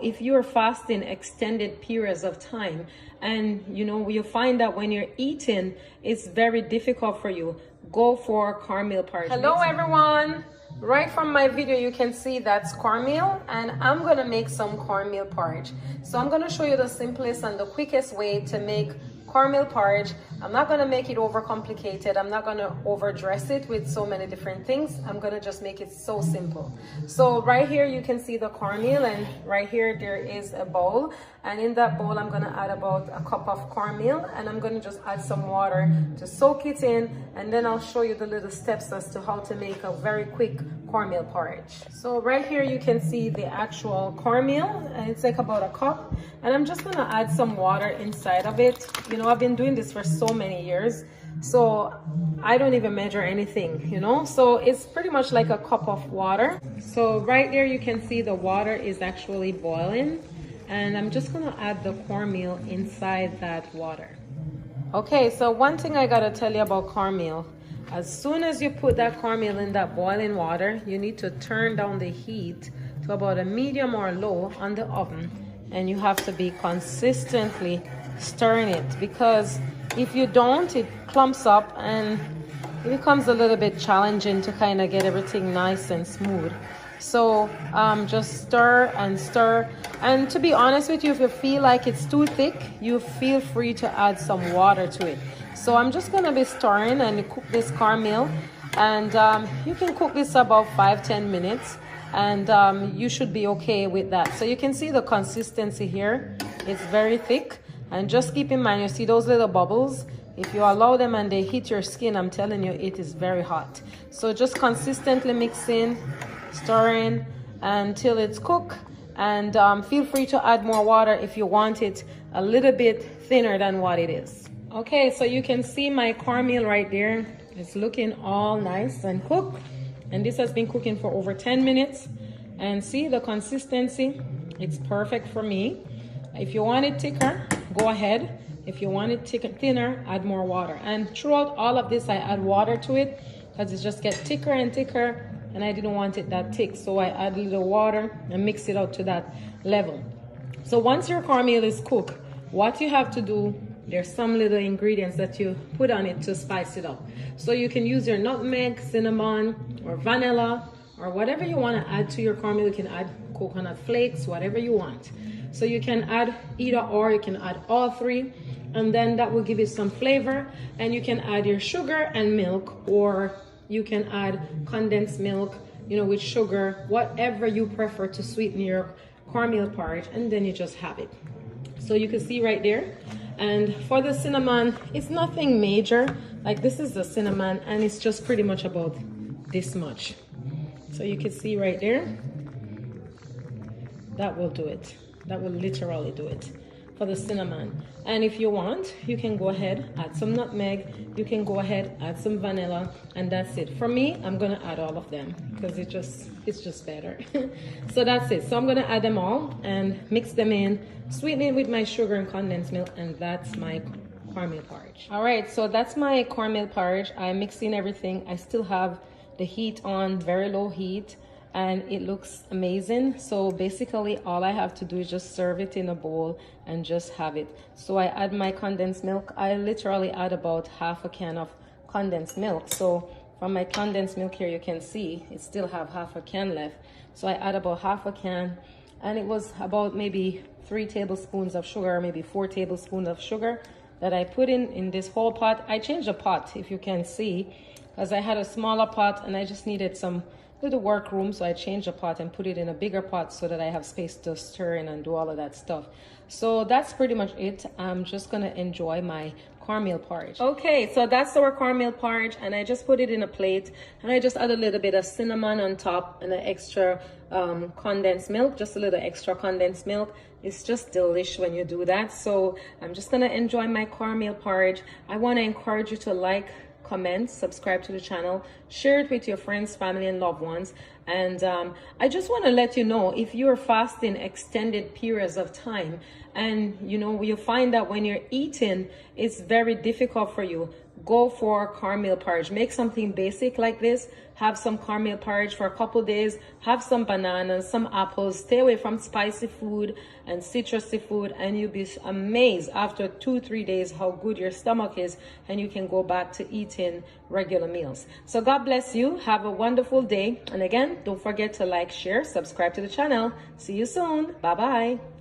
If you're fasting extended periods of time and you find that when you're eating it's very difficult for you, go for cornmeal porridge. Hello everyone, right from my video you can see that's cornmeal, and I'm gonna make some cornmeal porridge. So I'm gonna show you the simplest and the quickest way to make cornmeal porridge. I'm not going to make it overcomplicated. I'm not going to overdress it with so many different things. I'm going to just make it so simple. So right here you can see the cornmeal, and right here there is a bowl, and in that bowl I'm going to add about a cup of cornmeal, and I'm going to just add some water to soak it in, and then I'll show you the little steps as to how to make a very quick cornmeal porridge. So right here you can see the actual cornmeal, and it's like about a cup, and I'm just going to add some water inside of it. I've been doing this for so many years, so I don't even measure anything, so it's pretty much like a cup of water. So right there you can see the water is actually boiling, and I'm just going to add the cornmeal inside that water. Okay, so one thing I gotta tell you about cornmeal: as soon as you put that cornmeal in that boiling water, you need to turn down the heat to about a medium or low on the oven, and you have to be consistently stirring it, because if you don't, it clumps up and it becomes a little bit challenging to kind of get everything nice and smooth. So just stir and stir, and to be honest with you, if you feel like it's too thick, you feel free to add some water to it. So I'm just going to be stirring and cook this cornmeal, and you can cook this about 5-10 minutes, and you should be okay with that. So you can see the consistency here, it's very thick. And just keep in mind, you see those little bubbles? If you allow them and they hit your skin, I'm telling you, it is very hot. So just consistently mixing, stirring until it's cooked. And feel free to add more water if you want it a little bit thinner than what it is. Okay, so you can see my cornmeal right there. It's looking all nice and cooked. And this has been cooking for over 10 minutes. And see the consistency? It's perfect for me. If you want it thicker, go ahead. If you want it thinner, add more water. And throughout all of this, I add water to it because it just gets thicker and thicker, and I didn't want it that thick, so I add a little water and mix it out to that level. So once your cornmeal is cooked, what you have to do, there's some little ingredients that you put on it to spice it up. So you can use your nutmeg, cinnamon, or vanilla, or whatever you want to add to your cornmeal. You can add coconut flakes, whatever you want. So you can add either or, you can add all three, and then that will give you some flavor. And you can add your sugar and milk, or you can add condensed milk, with sugar, whatever you prefer to sweeten your cornmeal porridge, and then you just have it. So you can see right there. And for the cinnamon, it's nothing major. Like this is the cinnamon, and it's just pretty much about this much. So you can see right there, that will do it. That will literally do it for the cinnamon. And if you want, you can go ahead, add some nutmeg, you can go ahead, add some vanilla, and that's it. For me, I'm gonna add all of them because it's just better. So that's it. So I'm gonna add them all and mix them in, sweeten it with my sugar and condensed milk, and that's my cornmeal porridge. All right, so that's my cornmeal porridge. I'm mixing everything. I still have the heat on, very low heat, and it looks amazing. So basically all I have to do is just serve it in a bowl and just have it. So I add my condensed milk. I literally add about half a can of condensed milk. So from my condensed milk here, you can see it still have half a can left. So I add about half a can, and it was about maybe 3 tablespoons of sugar, maybe 4 tablespoons of sugar that I put in this whole pot. I changed the pot, if you can see, because I had a smaller pot and I just needed some little workroom, so I changed the pot and put it in a bigger pot so that I have space to stir in and do all of that stuff. So that's pretty much it. I'm just gonna enjoy my cornmeal porridge. Okay, so that's our cornmeal porridge, and I just put it in a plate, and I just add a little bit of cinnamon on top and an extra condensed milk, just a little extra condensed milk. It's just delish when you do that. So I'm just gonna enjoy my cornmeal porridge. I want to encourage you to like, comment, subscribe to the channel, share it with your friends, family, and loved ones. And I just want to let you know, if you're fasting extended periods of time and you find that when you're eating it's very difficult for you, go for cornmeal porridge. Make something basic like this. Have some cornmeal porridge for a couple days. Have some bananas, some apples. Stay away from spicy food and citrusy food, and you'll be amazed after 2-3 days how good your stomach is, and you can go back to eating regular meals. So God bless you. Have a wonderful day. And again, don't forget to like, share, subscribe to the channel. See you soon. Bye-bye.